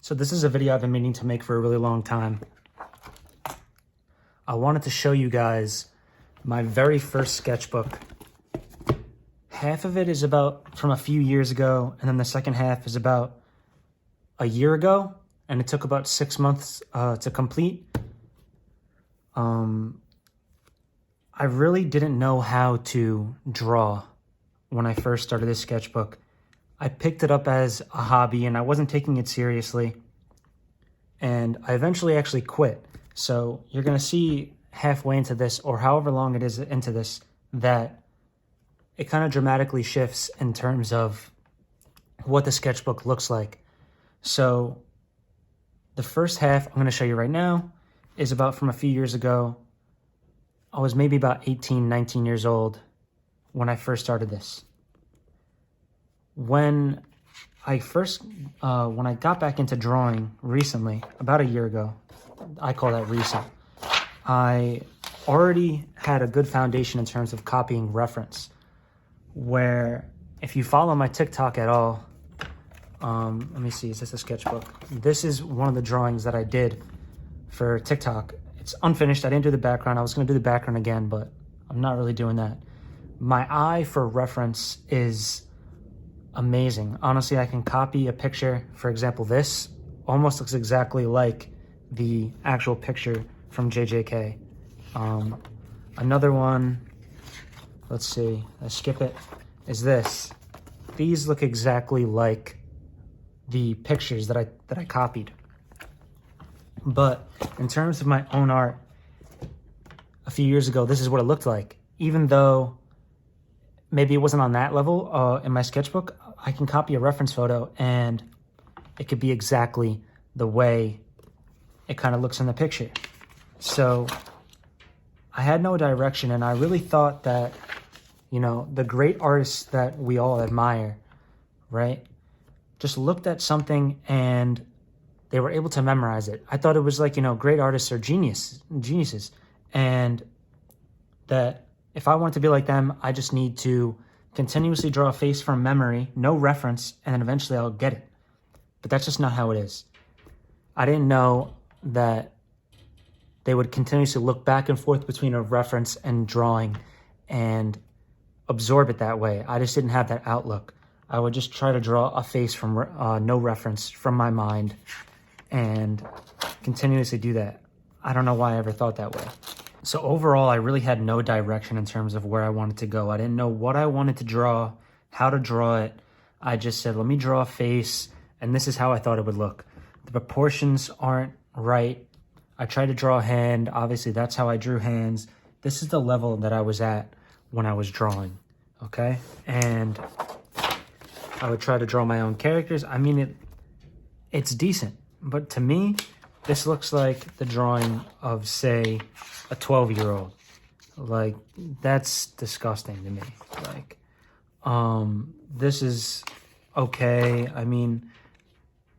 So this is a video I've been meaning to make for a really long time. I wanted to show you guys my very first sketchbook. Half of it is about from a few years ago, and then the second half is about a year ago, and it took about 6 months to complete. I really didn't know how to draw when I first started this sketchbook. I picked it up as a hobby and I wasn't taking it seriously. And I eventually actually quit. So you're going to see halfway into this, or however long it is into this, that it kind of dramatically shifts in terms of what the sketchbook looks like. So the first half I'm going to show you right now is about from a few years ago. I was maybe about 18, 19 years old when I first started this. When I got back into drawing recently, about a year ago, I call that recent, I already had a good foundation in terms of copying reference, where if you follow my TikTok at all, let me see, is this a sketchbook? This is one of the drawings that I did for TikTok. It's unfinished. I didn't do the background. I was going to do the background again, but I'm not really doing that. My eye for reference is amazing. Honestly, I can copy a picture. For example, this almost looks exactly like the actual picture from JJK. Another one, let's see, I skip it, is this. These look exactly like the pictures that I copied. But in terms of my own art, a few years ago, this is what it looked like. Even though maybe it wasn't on that level in my sketchbook, I can copy a reference photo and it could be exactly the way it kind of looks in the picture. So I had no direction, and I really thought that, you know, the great artists that we all admire, right, just looked at something and they were able to memorize it. I thought it was like, you know, great artists are geniuses, and that if I wanted to be like them, I just need to continuously draw a face from memory, no reference, and then eventually I'll get it. But that's just not how it is. I didn't know that they would continuously look back and forth between a reference and drawing and absorb it that way. I just didn't have that outlook. I would just try to draw a face from no reference from my mind and continuously do that. I don't know why I ever thought that way. So overall, I really had no direction in terms of where I wanted to go. I didn't know what I wanted to draw, how to draw it. I just said, let me draw a face, and this is how I thought it would look. The proportions aren't right. I tried to draw a hand. Obviously, that's how I drew hands. This is the level that I was at when I was drawing, okay? And I would try to draw my own characters. I mean, it's decent, but to me, this looks like the drawing of, say, a 12-year-old. Like, that's disgusting to me. Like, this is okay. I mean,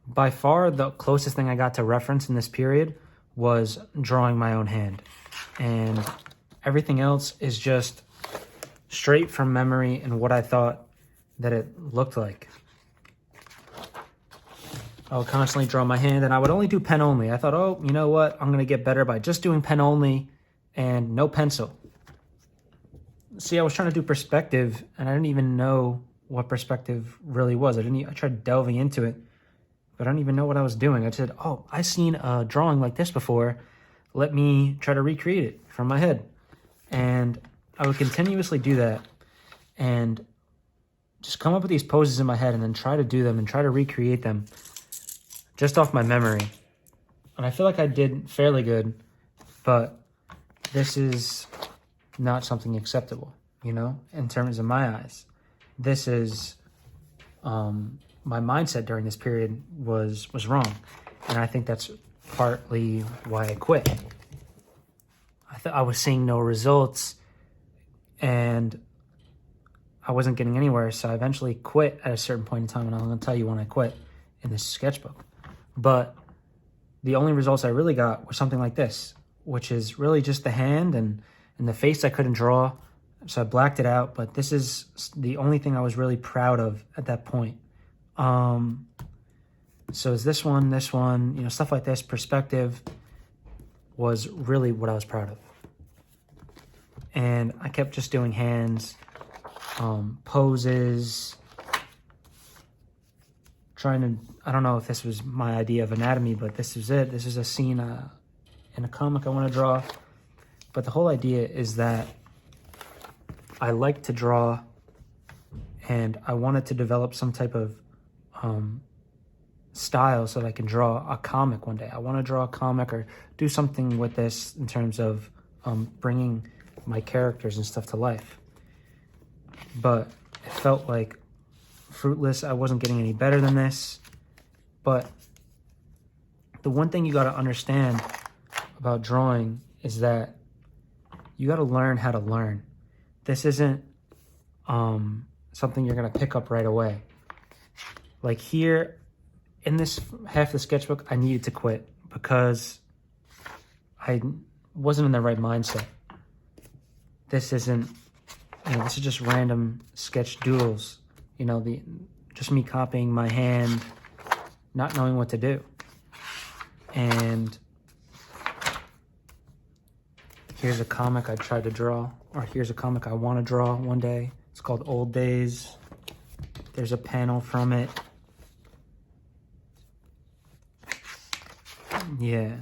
by far the closest thing I got to reference in this period was drawing my own hand. And everything else is just straight from memory and what I thought that it looked like. I would constantly draw my hand, and I would only do pen only. I thought, oh, you know what? I'm going to get better by just doing pen only and no pencil. See, I was trying to do perspective, and I didn't even know what perspective really was. I tried delving into it, but I don't even know what I was doing. I said, oh, I've seen a drawing like this before. Let me try to recreate it from my head. And I would continuously do that and just come up with these poses in my head and then try to do them and try to recreate them just off my memory. And I feel like I did fairly good, but this is not something acceptable, you know, in terms of my eyes. This is, my mindset during this period was wrong. And I think that's partly why I quit. I was seeing no results and I wasn't getting anywhere. So I eventually quit at a certain point in time, and I'm going to tell you when I quit in this sketchbook. But the only results I really got were something like this, which is really just the hand and the face I couldn't draw. So I blacked it out, but this is the only thing I was really proud of at that point. So is this one, you know, stuff like this. Perspective was really what I was proud of. And I kept just doing hands, poses, trying to, I don't know if this was my idea of anatomy, but this is it. This is a scene in a comic I want to draw. But the whole idea is that I like to draw, and I wanted to develop some type of style so that I can draw a comic one day. I want to draw a comic or do something with this in terms of bringing my characters and stuff to life. But it felt like fruitless. I wasn't getting any better than this. But the one thing you got to understand about drawing is that you got to learn how to learn. This isn't something you're going to pick up right away. Like here, in this half of the sketchbook, I needed to quit because I wasn't in the right mindset. This isn't, you know, this is just random sketch doodles. You know, just me copying my hand, not knowing what to do. And here's a comic I tried to draw, or here's a comic I want to draw one day. It's called Old Days. There's a panel from it. Yeah.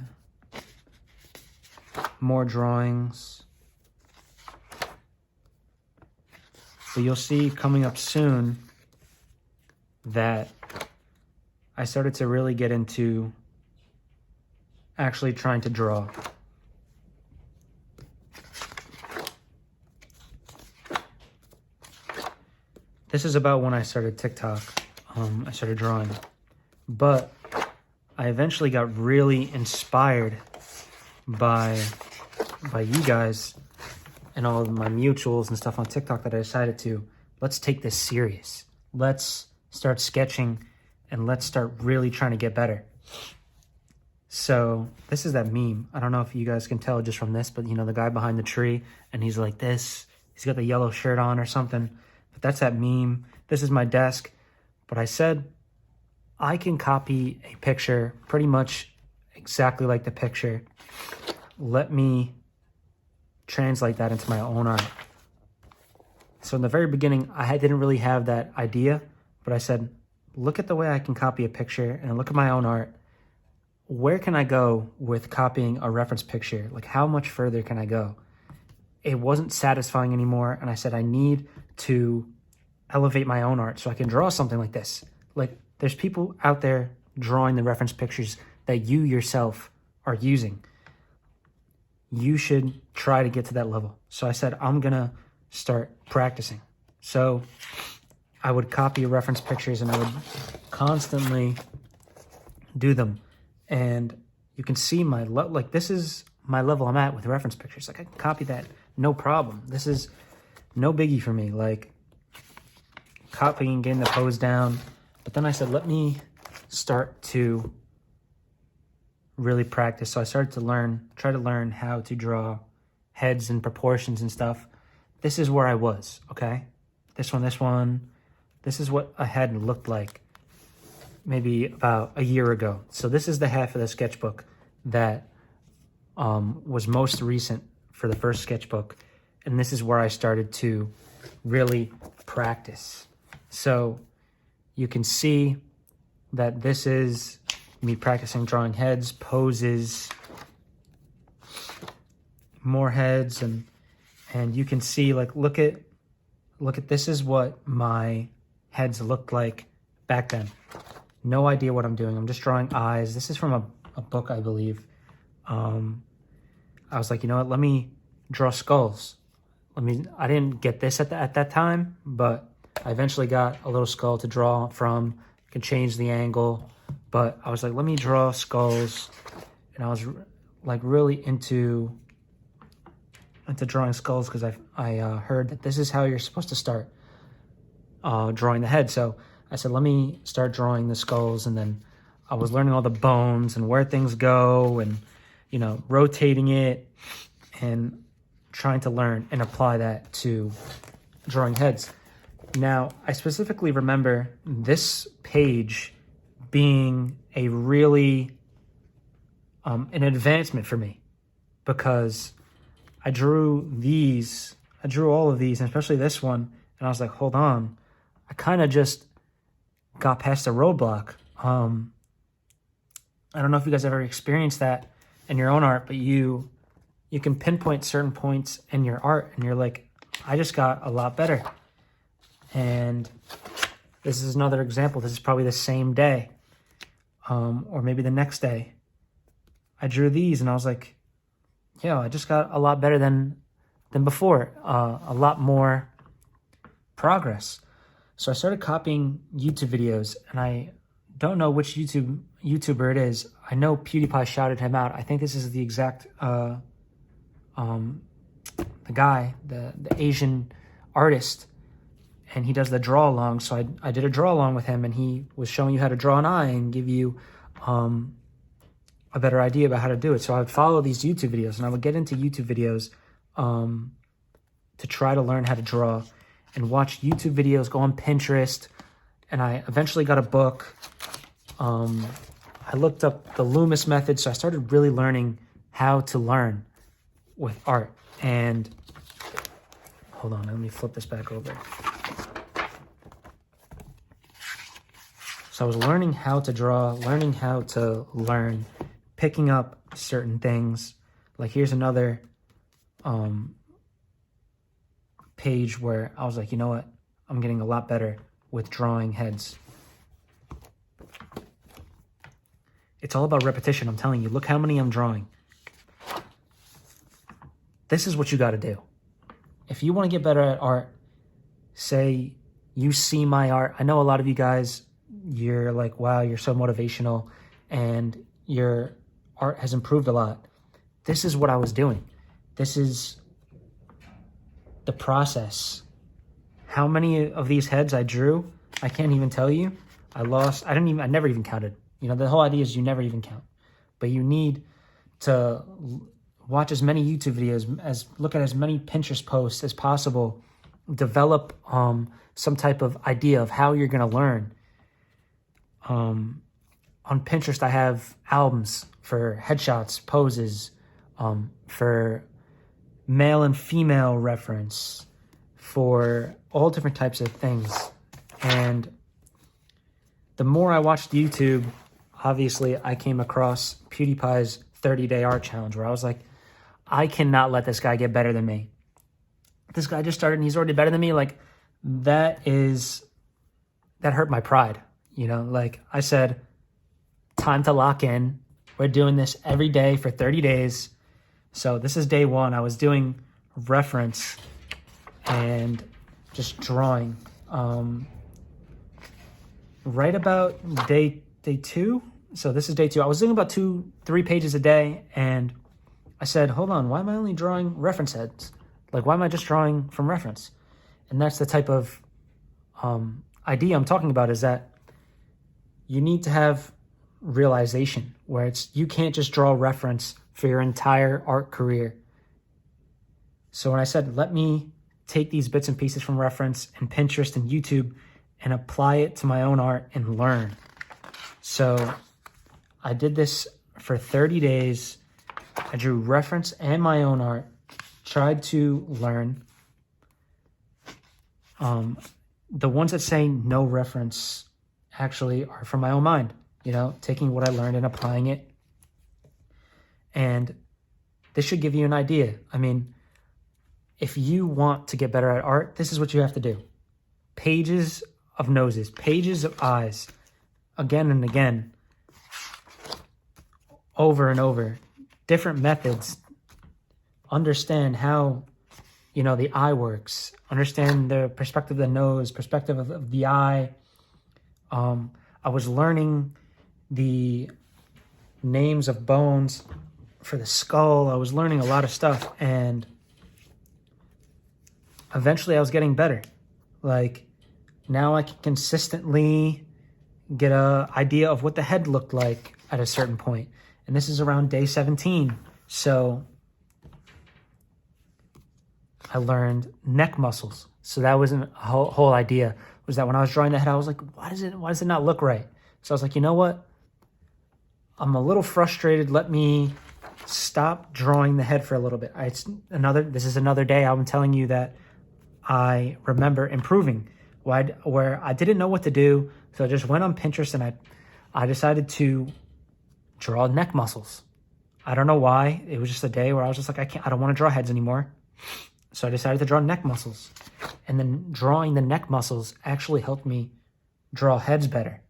More drawings. But you'll see coming up soon that I started to really get into actually trying to draw. This is about when I started TikTok. I started drawing. But I eventually got really inspired by you guys and all of my mutuals and stuff on TikTok that I decided to, let's take this serious. Let's start sketching and let's start really trying to get better. So this is that meme. I don't know if you guys can tell just from this, but you know, the guy behind the tree and he's like this, he's got the yellow shirt on or something, but that's that meme. This is my desk. But I said, I can copy a picture pretty much exactly like the picture. Let me translate that into my own art. So in the very beginning, I didn't really have that idea, but I said, look at the way I can copy a picture and look at my own art. Where can I go with copying a reference picture? Like, how much further can I go? It wasn't satisfying anymore, and I said I need to elevate my own art so I can draw something like this. Like, there's people out there drawing the reference pictures that you yourself are using. You should try to get to that level. So I said, I'm gonna start practicing. So I would copy reference pictures and I would constantly do them. And you can see my, like this is my level I'm at with reference pictures. Like I can copy that, no problem. This is no biggie for me. Like copying, getting the pose down. But then I said, let me start to really practice. So I started to try to learn how to draw heads and proportions and stuff. This is where I was, okay? This one. This is what a head looked like maybe about a year ago. So this is the half of the sketchbook that was most recent for the first sketchbook. And this is where I started to really practice. So you can see that this is me practicing drawing heads, poses, more heads, and you can see, like, look at this is what my heads looked like back then. No idea what I'm doing. I'm just drawing eyes. This is from a book, I believe. I was like, you know what? Let me draw skulls. I didn't get this at that time, but I eventually got a little skull to draw from. I can change the angle, but I was like, let me draw skulls, and I was like really into drawing skulls because I heard that this is how you're supposed to start drawing the head. So I said, let me start drawing the skulls, and then I was learning all the bones and where things go, and you know, rotating it and trying to learn and apply that to drawing heads. Now, I specifically remember this page being a really an advancement for me, because I drew all of these, and especially this one, and I was like, hold on, I kind of just got past a roadblock. I don't know if you guys ever experienced that in your own art, but you can pinpoint certain points in your art, and you're like, I just got a lot better. And this is another example. This is probably the same day, or maybe the next day. I drew these, and I was like, yeah, I just got a lot better than before, a lot more progress. So I started copying YouTube videos, and I don't know which YouTuber it is. I know PewDiePie shouted him out. I think this is the exact the guy, the Asian artist, and he does the draw along. So I did a draw along with him, and he was showing you how to draw an eye and give you a better idea about how to do it. So I would follow these YouTube videos, and I would get into YouTube videos to try to learn how to draw, and watch YouTube videos, go on Pinterest, and I eventually got a book. I looked up the Loomis method, so I started really learning how to learn with art. And hold on, let me flip this back over. So I was learning how to draw, learning how to learn, picking up certain things. Like here's another page where I was like, you know what? I'm getting a lot better with drawing heads. It's all about repetition, I'm telling you. Look how many I'm drawing. This is what you got to do. If you want to get better at art, say you see my art. I know a lot of you guys, you're like, wow, you're so motivational and your art has improved a lot. This is what I was doing. This is the process. How many of these heads I drew, I can't even tell you. I never even counted. You know, the whole idea is you never even count. But you need to watch as many YouTube videos, look at as many Pinterest posts as possible, develop some type of idea of how you're going to learn. On Pinterest, I have albums for headshots, poses, for male and female reference, for all different types of things. And the more I watched YouTube, obviously I came across PewDiePie's 30-day art challenge, where I was like, I cannot let this guy get better than me. This guy just started and he's already better than me. Like, that hurt my pride. You know, like I said, time to lock in. We're doing this every day for 30 days. So this is day one. I was doing reference and just drawing. Right about day two. So this is day two. I was doing about 2-3 pages a day, and I said, hold on, why am I only drawing reference heads? Like, why am I just drawing from reference? And that's the type of idea I'm talking about, is that you need to have realization, where you can't just draw reference for your entire art career. So when I said, let me take these bits and pieces from reference and Pinterest and YouTube and apply it to my own art and learn. So I did this for 30 days. I drew reference and my own art, tried to learn. The ones that say no reference actually are from my own mind, you know, taking what I learned and applying it. And this should give you an idea. I mean, if you want to get better at art, this is what you have to do. Pages of noses, pages of eyes, again and again, over and over, different methods. Understand how, you know, the eye works. Understand the perspective of the nose, perspective of the eye. I was learning the names of bones for the skull. I was learning a lot of stuff, and eventually I was getting better. Like, now I can consistently get an idea of what the head looked like at a certain point. And this is around day 17. So I learned neck muscles. So that was a whole idea, was that when I was drawing the head, I was like, why does it not look right? So I was like, you know what? I'm a little frustrated. Let me stop drawing the head for a little bit. This is another day I'm telling you that I remember improving where I didn't know what to do. So I just went on Pinterest and I decided to draw neck muscles. I don't know why. It was just a day where I was just like, I don't want to draw heads anymore. So I decided to draw neck muscles. And then drawing the neck muscles actually helped me draw heads better.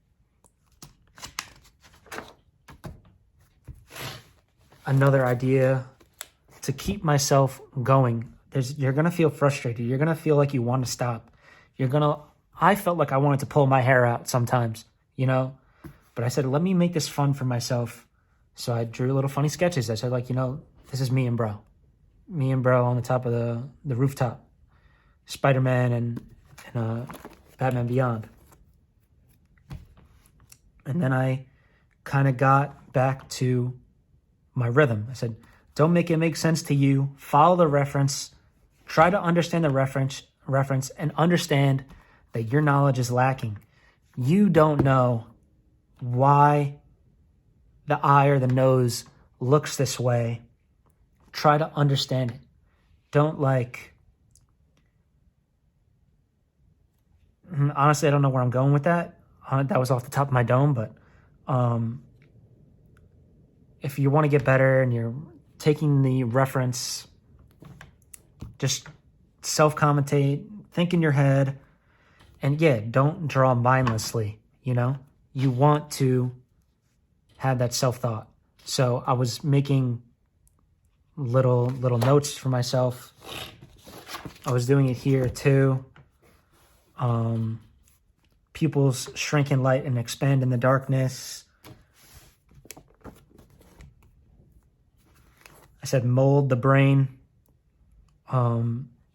Another idea to keep myself going. You're going to feel frustrated. You're going to feel like you want to stop. I felt like I wanted to pull my hair out sometimes, you know? But I said, let me make this fun for myself. So I drew little funny sketches. I said, like, you know, this is me and bro. Me and bro on the top of the rooftop. Spider-Man and Batman Beyond. And then I kind of got back to my rhythm. I said, don't make it make sense to you. Follow the reference. Try to understand the reference and understand that your knowledge is lacking. You don't know why the eye or the nose looks this way. Try to understand it. Don't honestly, I don't know where I'm going with that. That was off the top of my dome, but if you want to get better and you're taking the reference, just self-commentate, think in your head, and yeah, don't draw mindlessly, you know? You want to have that self-thought. So I was making little notes for myself. I was doing it here too. Pupils shrink in light and expand in the darkness. I said mold the brain.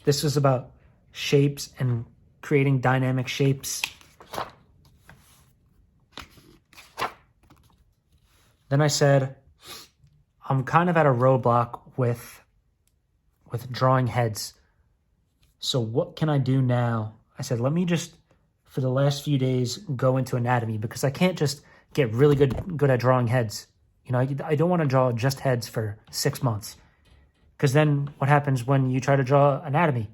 This was about shapes and creating dynamic shapes. Then I said, I'm kind of at a roadblock with drawing heads. So what can I do now? I said, let me just, for the last few days, go into anatomy because I can't just get really good at drawing heads. You know, I don't want to draw just heads for 6 months. Because then what happens when you try to draw anatomy?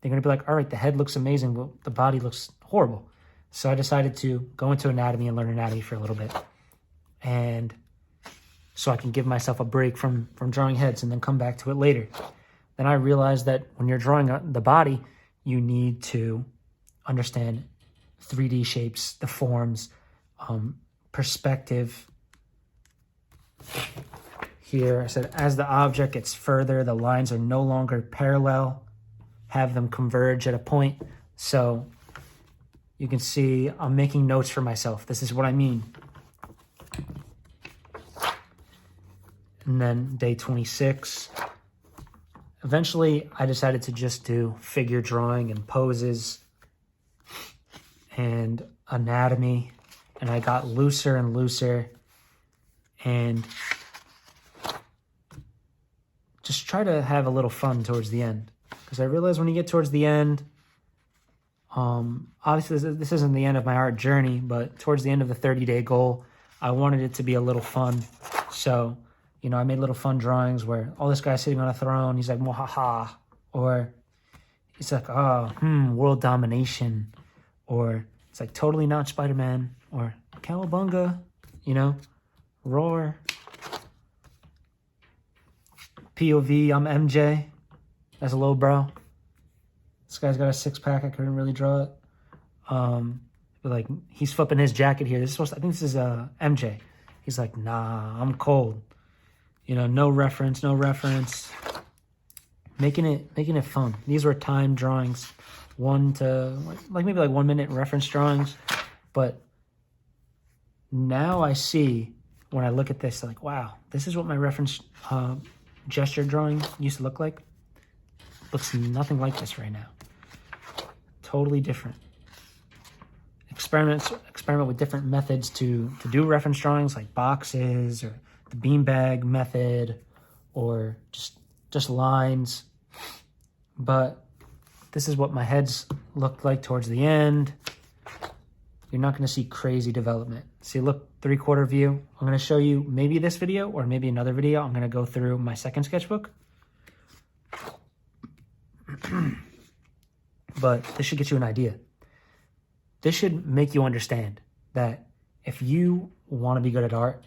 They're going to be like, all right, the head looks amazing, but the body looks horrible. So I decided to go into anatomy and learn anatomy for a little bit. And so I can give myself a break from drawing heads and then come back to it later. Then I realized that when you're drawing the body, you need to understand 3D shapes, the forms, perspective. Here I said, as the object gets further, the lines are no longer parallel, have them converge at a point. So you can see I'm making notes for myself. This is what I mean. And then day 26. Eventually, I decided to just do figure drawing and poses and anatomy. And I got looser and looser. And just try to have a little fun towards the end. Because I realized when you get towards the end, obviously this isn't the end of my art journey, but towards the end of the 30-day goal, I wanted it to be a little fun. So, you know, I made little fun drawings where all this guy's sitting on a throne, he's like, "Mwahaha," or he's like, world domination, or it's like totally not Spider-Man, or Cowabunga, you know, roar. POV, I'm MJ. That's a low bro. This guy's got a 6-pack. I couldn't really draw it. But like he's flipping his jacket here. I think this is MJ. He's like, nah, I'm cold. You know, no reference. Making it fun. These were timed drawings, 1 to maybe 1 minute reference drawings. But now I see when I look at this, like, wow, this is what my reference gesture drawing used to look like. Looks nothing like this right now. Totally different. Experiment with different methods to do reference drawings, like boxes or the beanbag method, or just lines. But this is what my heads looked like towards the end. you're not going to see crazy development. See, look, 3/4 view. I'm going to show you maybe this video or maybe another video. I'm going to go through my second sketchbook. But this should get you an idea. This should make you understand that if you want to be good at art,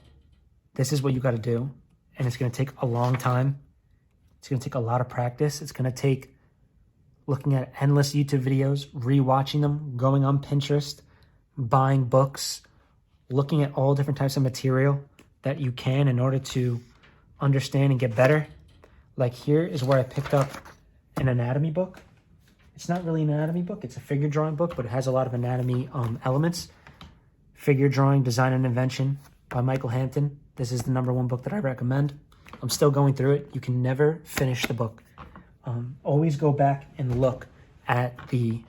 this is what you got to do. And it's going to take a long time. It's going to take a lot of practice. It's going to take looking at endless YouTube videos, rewatching them, going on Pinterest, buying books, looking at all different types of material that you can in order to understand and get better. Like here is where I picked up an anatomy book. It's not really an anatomy book. It's a figure drawing book, but it has a lot of anatomy elements. Figure Drawing, Design and Invention by Michael Hampton. This is the #1 book that I recommend. I'm still going through it. You can never finish the book. Always go back and look at the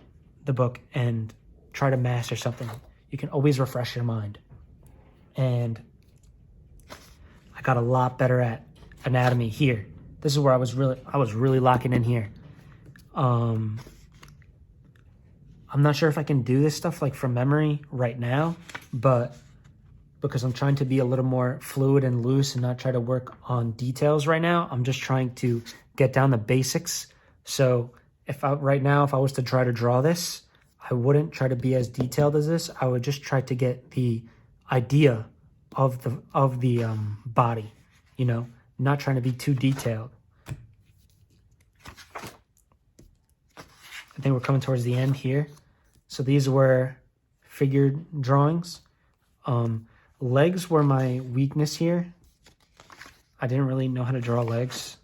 book and try to master something. You can always refresh your mind. And I got a lot better at anatomy here. This is where I was really locking in here. I'm not sure if I can do this stuff like from memory right now, but because I'm trying to be a little more fluid and loose and not try to work on details right now, I'm just trying to get down the basics. So if I was to try to draw this, I wouldn't try to be as detailed as this. I would just try to get the idea of the body, you know, not trying to be too detailed. I think we're coming towards the end here. So these were figured drawings. Legs were my weakness here. I didn't really know how to draw legs,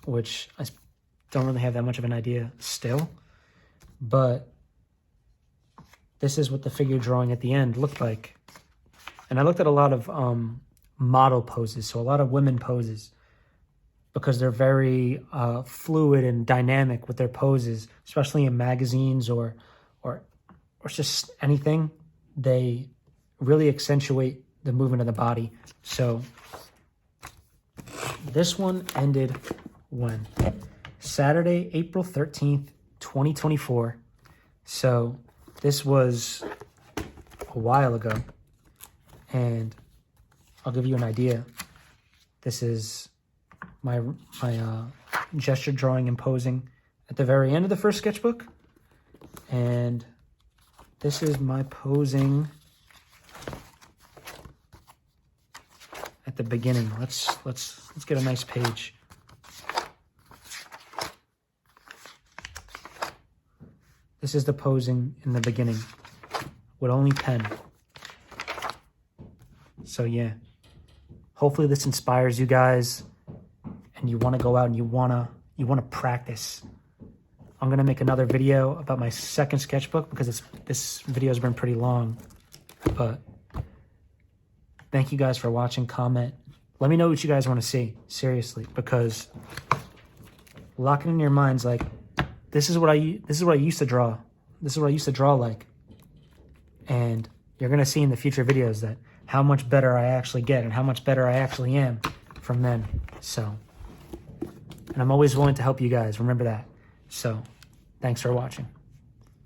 which I don't really have that much of an idea still. But this is what the figure drawing at the end looked like. And I looked at a lot of model poses, so a lot of women poses, because they're very fluid and dynamic with their poses, especially in magazines or just anything. They really accentuate the movement of the body. So this one ended when? Saturday, April 13th, 2024. So this was a while ago. And I'll give you an idea. This is my gesture drawing and posing at the very end of the first sketchbook. And this is my posing at the beginning. Let's get a nice page. This is the posing in the beginning with only pen. So yeah, hopefully this inspires you guys and you want to go out and you want to practice. I'm going to make another video about my second sketchbook because this video has been pretty long. But thank you guys for watching. Comment. Let me know what you guys want to see, seriously, because lock it in your minds like this is what I used to draw. This is what I used to draw like. And you're going to see in the future videos that how much better I actually get and how much better I actually am from then. So, and I'm always willing to help you guys. Remember that. So, thanks for watching.